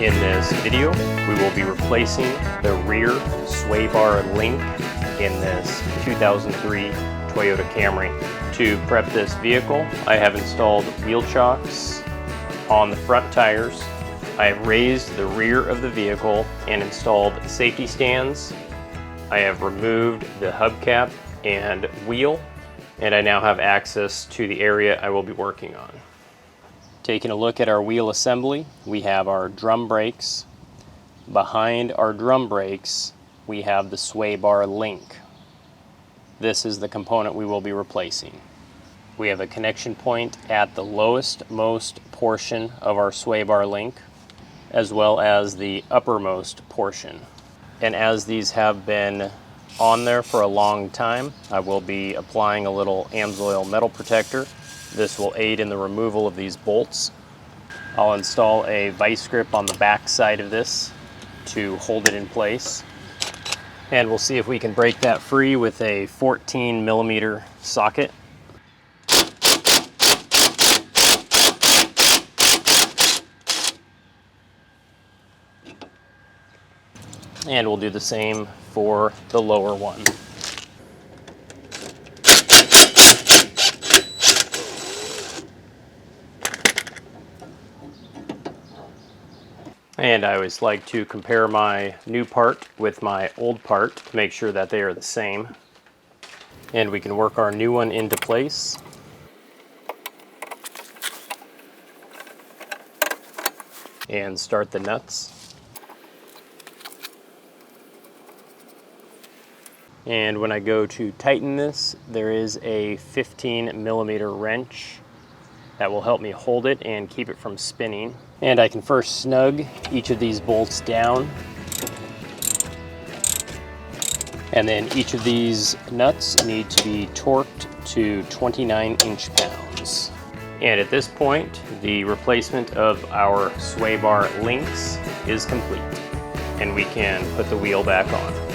In this video, we will be replacing the rear sway bar link in this 2003 Toyota Camry. To prep this vehicle, I have installed wheel chocks on the front tires. I have raised the rear of the vehicle and installed safety stands. I have removed the hubcap and wheel, and I now have access to the area I will be working on. Taking a look at our wheel assembly, we have our drum brakes. Behind our drum brakes, we have the sway bar link. This is the component we will be replacing. We have a connection point at the lowest most portion of our sway bar link, as well as the uppermost portion. And as these have been on there for a long time, I will be applying a little Amsoil metal protector. This will aid in the removal of these bolts. I'll install a vice grip on the back side of this to hold it in place. And we'll see if we can break that free with a 14mm socket. And we'll do the same for the lower one. And I always like to compare my new part with my old part to make sure that they are the same. And we can work our new one into place. And start the nuts. And when I go to tighten this, there is a 15mm wrench that will help me hold it and keep it from spinning. And I can first snug each of these bolts down. And then each of these nuts need to be torqued to 29 inch-pounds. And at this point, the replacement of our sway bar links is complete. And we can put the wheel back on.